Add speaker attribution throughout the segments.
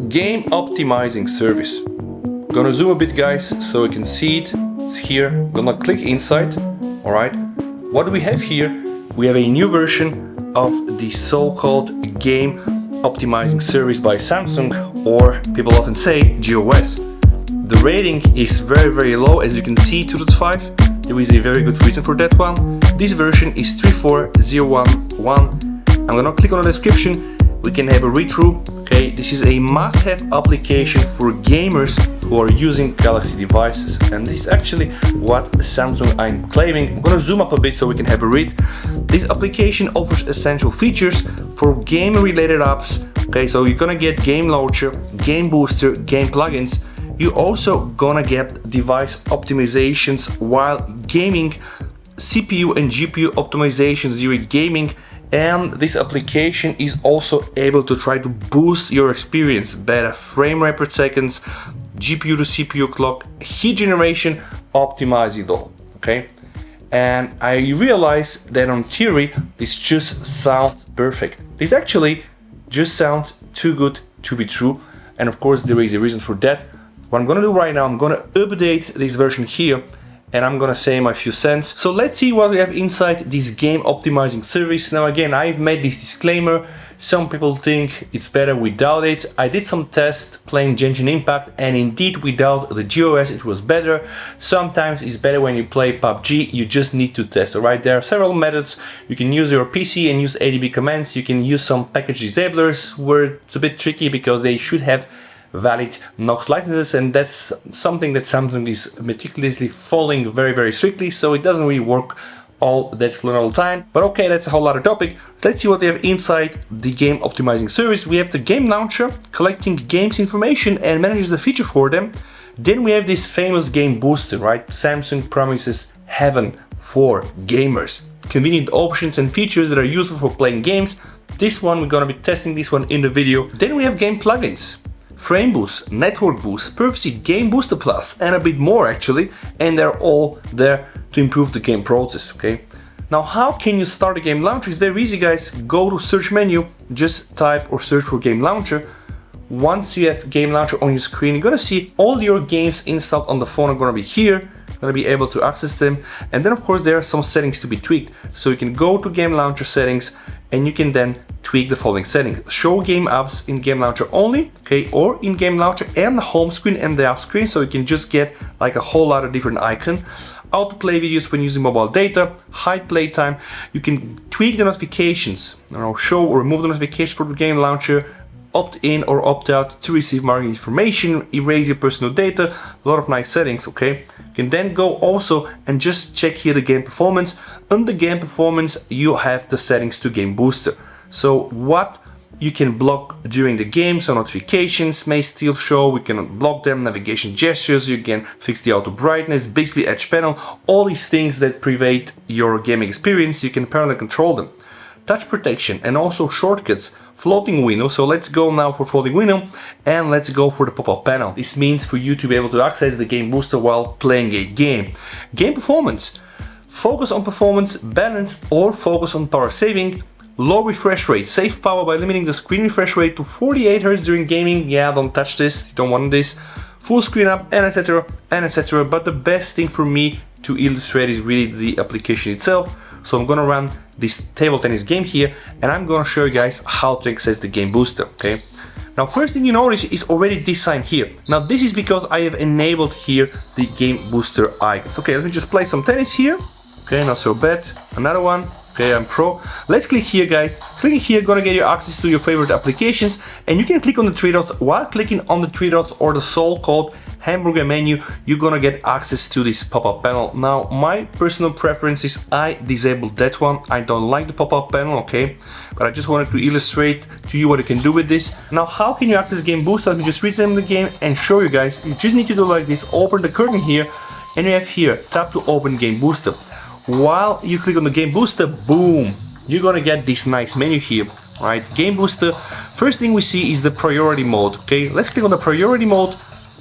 Speaker 1: game optimizing service. Gonna zoom a bit, guys, so you can see it. It's here. Gonna click inside. All right. What do we have here? We have a new version of the so-called game optimizing service by Samsung, or people often say GOS. The rating is very low, as you can see, 2.5. There is a very good reason for that one. This version is 34011. I'm gonna click on the description. We can have a read through. Okay, this is a must-have application for gamers who are using Galaxy devices, and this is actually what Samsung I'm claiming. I'm gonna zoom up a bit so we can have a read. This application offers essential features for game-related apps. Okay, so you're gonna get game launcher, game booster, game plugins. You're also gonna get device optimizations while gaming, CPU and GPU optimizations during gaming, and this application is also able to try to boost your experience, better frame rate per seconds, GPU to CPU clock, heat generation, optimize it all, okay? And I realize that on theory, this just sounds perfect. This actually just sounds too good to be true, and of course there is a reason for that. What I'm gonna do right now, I'm gonna update this version here, and I'm gonna say my few cents. So let's see what we have inside this game optimizing service. Now again, I've made this disclaimer. Some people think it's better without it. I did some tests playing Genshin Impact, and indeed without the GOS it was better. Sometimes it's better when you play PUBG, you just need to test, alright? There are several methods. You can use your PC and use ADB commands. You can use some package disablers where it's a bit tricky because they should have valid NOx licenses, and that's something that Samsung is meticulously following very strictly, so it doesn't really work all that slow all the time. But okay, that's a whole other topic. Let's see what we have inside the game optimizing service. We have the game launcher collecting games information and manages the feature for them. Then we have this famous game booster, right? Samsung promises heaven for gamers. Convenient options and features that are useful for playing games. This one, we're gonna be testing this one in the video. Then we have game plugins. Frame boost, network boost, privacy, game booster plus, and a bit more actually, and they're all there to improve the game process, okay? Now, how can you start a game launcher? It's very easy, guys. Go to search menu, just type or search for game launcher. Once you have game launcher on your screen, you're gonna see all your games installed on the phone are gonna be here. You're gonna be able to access them, and then of course there are some settings to be tweaked. So you can go to game launcher settings, and you can then tweak the following settings. Show game apps in game launcher only, okay, or in game launcher and the home screen and the app screen, so you can just get like a whole lot of different icon. Autoplay videos when using mobile data, hide playtime. You can tweak the notifications, show or remove the notification for the game launcher, opt in or opt out to receive marketing information, erase your personal data, a lot of nice settings, okay? You can then go also and just check here the game performance. Under game performance, you have the settings to game booster. So what you can block during the game, so notifications may still show, we can block them, navigation gestures, you can fix the auto brightness, Bixby edge panel, all these things that prevent your gaming experience, you can apparently control them. Touch protection and also shortcuts, floating window. So let's go now for floating window, and let's go for the pop-up panel. This means for you to be able to access the game booster while playing a game. Game performance, focus on performance, balanced or focus on power saving. Low refresh rate, save power by limiting the screen refresh rate to 48 Hz during gaming. Yeah, don't touch this, you don't want this. Full screen up, and etc, and etc. But the best thing for me to illustrate is really the application itself. So I'm gonna run this table tennis game here, and I'm gonna show you guys how to access the game booster, okay? Now, first thing you notice is already this sign here. Now, this is because I have enabled here the game booster icons. Okay, let me just play some tennis here. Okay, not so bad. Another one. Okay, I'm pro. Let's click here, guys. Clicking here, gonna get you access to your favorite applications, and you can click on the three dots. While clicking on the three dots or the so-called hamburger menu, you're gonna get access to this pop-up panel. Now, my personal preference is I disabled that one. I don't like the pop-up panel, okay? But I just wanted to illustrate to you what you can do with this. Now, how can you access Game Booster? Let me just resume the game and show you guys. You just need to do like this, open the curtain here, and you have here, tap to open Game Booster. While you click on the Game Booster, boom, you're gonna get this nice menu here, right? Game Booster, first thing we see is the priority mode, okay? Let's click on the priority mode,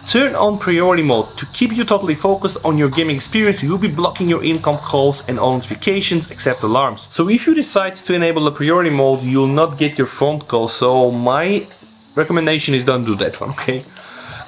Speaker 1: turn on priority mode. To keep you totally focused on your gaming experience, you'll be blocking your incoming calls and all notifications except alarms. So if you decide to enable the priority mode, you'll not get your phone call. So my recommendation is don't do that one, okay?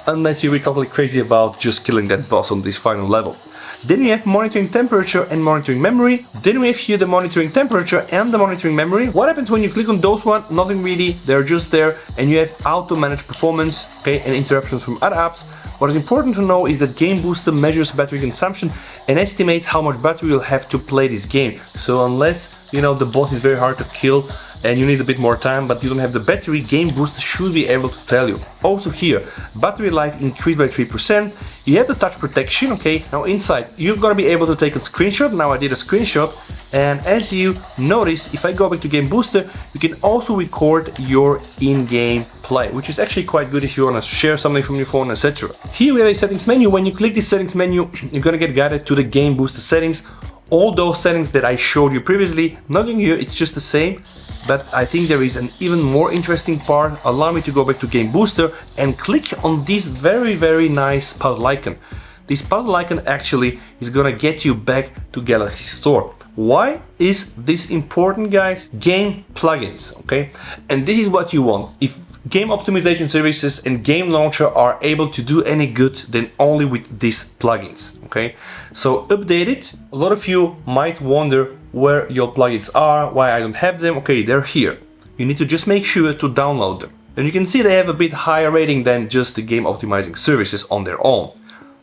Speaker 1: Unless you're totally crazy about just killing that boss on this final level. Then we have monitoring temperature and monitoring memory. Then we have here the monitoring temperature and the monitoring memory. What happens when you click on those one? Nothing really, they're just there, and you have auto manage performance, okay, and interruptions from other apps. What is important to know is that Game Booster measures battery consumption and estimates how much battery you'll have to play this game. So unless, you know, the boss is very hard to kill and you need a bit more time, but you don't have the battery, Game Booster should be able to tell you. Also here, battery life increased by 3%. You have the touch protection, okay? Now inside, you're gonna be able to take a screenshot. Now I did a screenshot, and as you notice, if I go back to Game Booster, you can also record your in-game play, which is actually quite good if you wanna share something from your phone, etc. Here we have a settings menu. When you click this settings menu, you're gonna get guided to the Game Booster settings. All those settings that I showed you previously, nothing here, it's just the same. But I think there is an even more interesting part. Allow me to go back to Game Booster and click on this very nice puzzle icon. This puzzle icon actually is gonna get you back to Galaxy Store. Why is this important, guys? Game plugins, okay? And this is what you want. If game optimization services and game launcher are able to do any good, then only with these plugins, okay? So update it. A lot of you might wonder where your plugins are, why I don't have them. Okay, they're here. You need to just make sure to download them. And you can see they have a bit higher rating than just the game optimizing services on their own.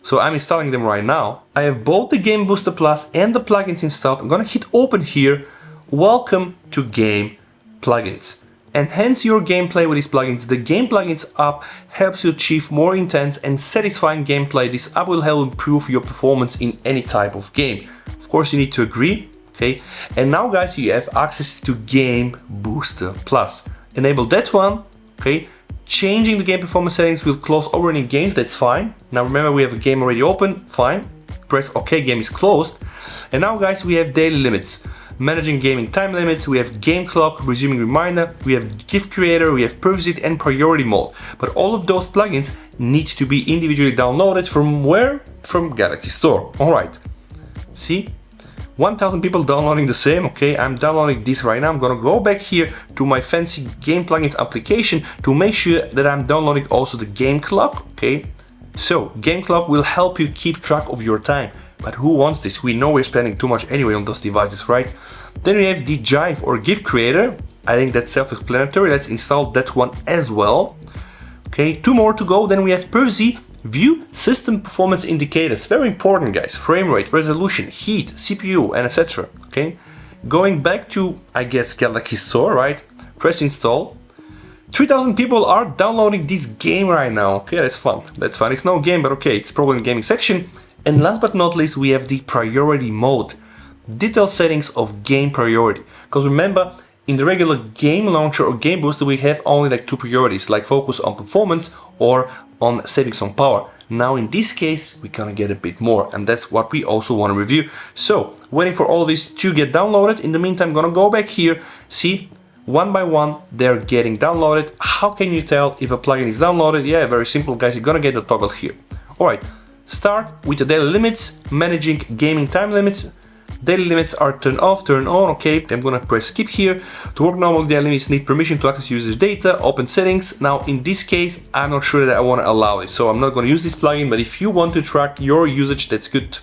Speaker 1: So I'm installing them right now. I have both the Game Booster Plus and the plugins installed. I'm gonna hit open here. Welcome to Game Plugins. Enhance your gameplay with these plugins. The Game Plugins app helps you achieve more intense and satisfying gameplay. This app will help improve your performance in any type of game. Of course, you need to agree. Okay, and now guys, you have access to Game Booster Plus. Enable that one, okay? Changing the game performance settings will close overrunning games, that's fine. Now remember, we have a game already open, fine. Press OK, game is closed. And now guys, we have daily limits. Managing gaming time limits, we have game clock, resuming reminder, we have gift creator, we have privacy and priority mode. But all of those plugins need to be individually downloaded from where? From Galaxy Store. Alright, see? 1000 people downloading the same. Okay, I'm downloading this right now. I'm gonna go back here to my fancy game plugins application to make sure that I'm downloading also the game clock. Okay, so game clock will help you keep track of your time, but who wants this? We know we're spending too much anyway on those devices, right? Then we have the Jive or gift creator. I think that's self-explanatory. Let's install that one as well. Okay, 2 more to go. Then we have privacy. View system performance indicators, very important guys, frame rate, resolution, heat, CPU, and etc. Okay, going back to, I guess, Galaxy Store, right? Press install. 3000 people are downloading this game right now. Okay, that's fun. That's fun. It's no game, but okay, it's probably in the gaming section. And last but not least, we have the priority mode. Detailed settings of game priority. Because remember, in the regular game launcher or Game Booster, we have only like 2 priorities, like focus on performance or on saving some power. Now in this case, we're gonna get a bit more, and that's what we also want to review. So, waiting for all this to get downloaded. In the meantime, I'm gonna go back here, see, one by one, they're getting downloaded. How can you tell if a plugin is downloaded? Yeah, very simple guys, you're gonna get the toggle here. Alright, start with the daily limits, managing gaming time limits. Daily limits are turned off, turn on, okay. I'm gonna press skip here. To work normally, daily limits need permission to access users' data, open settings. Now in this case, I'm not sure that I wanna allow it, so I'm not gonna use this plugin, but if you want to track your usage, that's good.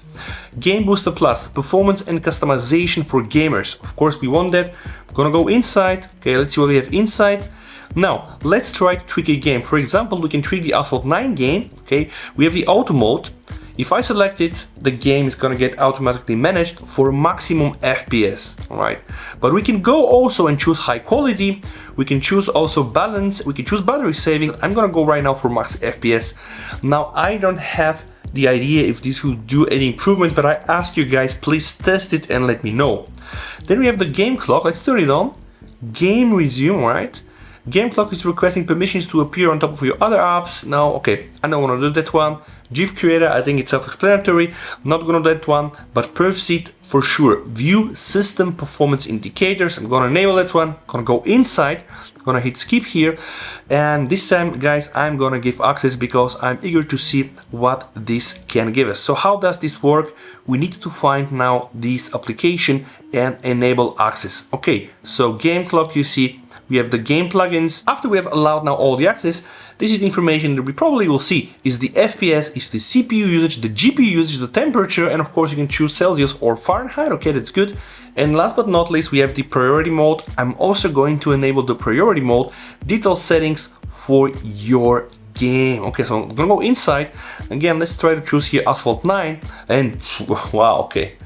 Speaker 1: Game Booster Plus, performance and customization for gamers. Of course, we want that. I'm gonna go inside, okay, let's see what we have inside. Now, let's try to tweak a game. For example, we can tweak the Asphalt 9 game, okay. We have the auto mode. If I select it, the game is gonna get automatically managed for maximum FPS, alright? But we can go also and choose high quality, we can choose also balance, we can choose battery saving. I'm gonna go right now for max FPS. Now, I don't have the idea if this will do any improvements, but I ask you guys, please test it and let me know. Then we have the game clock, let's turn it on. Game resume, right? Game clock is requesting permissions to appear on top of your other apps. Now, okay, I don't wanna do that one. GIF creator, I think it's self-explanatory, not gonna do that one, but privacy for sure. View system performance indicators, I'm gonna enable that one, gonna go inside, gonna hit skip here, and this time guys, I'm gonna give access because I'm eager to see what this can give us. So how does this work? We need to find now this application and enable access. Okay, so game clock, you see, we have the game plugins. After we have allowed now all the access, this is the information that we probably will see. Is the FPS, is the CPU usage, the GPU usage, the temperature, and of course you can choose Celsius or Fahrenheit. Okay, that's good. And last but not least, we have the priority mode. I'm also going to enable the priority mode, detailed settings for your game. Okay, so I'm gonna go inside. Again, let's try to choose here Asphalt 9. And wow, okay.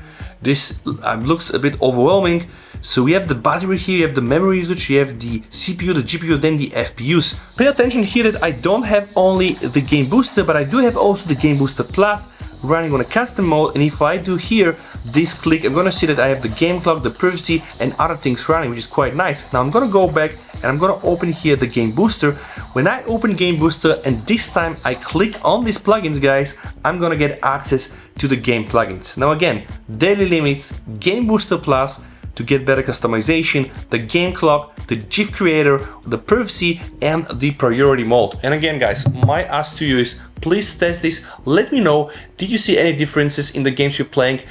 Speaker 1: This looks a bit overwhelming. So we have the battery here, you have the memory usage, you have the CPU, the GPU, then the FPUs. Pay attention here that I don't have only the Game Booster, but I do have also the Game Booster Plus running on a custom mode. And if I do here this click, I'm gonna see that I have the game clock, the privacy, and other things running, which is quite nice. Now I'm gonna go back and I'm gonna open here the Game Booster. When I open Game Booster and this time I click on these plugins, guys, I'm gonna get access to the game plugins. Now again, daily limits, Game Booster Plus, to get better customization, the game clock, the GIF creator, the privacy, and the priority mode. And again, guys, my ask to you is please test this. Let me know, did you see any differences in the games you're playing?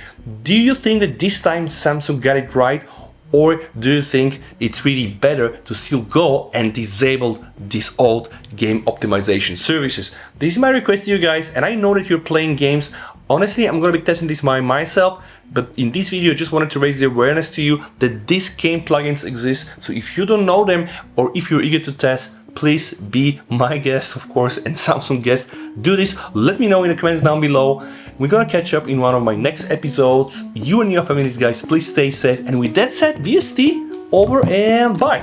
Speaker 1: Do you think that this time Samsung got it right? Or do you think it's really better to still go and disable these old game optimization services? This is my request to you guys, and I know that you're playing games. Honestly, I'm gonna be testing this myself, but in this video I just wanted to raise the awareness to you that these game plugins exist. So if you don't know them, or if you're eager to test, please be my guest, of course, and Samsung guest. Do this, let me know in the comments down below. We're gonna catch up in one of my next episodes. You and your families, guys, please stay safe. And with that said, VST, over and bye.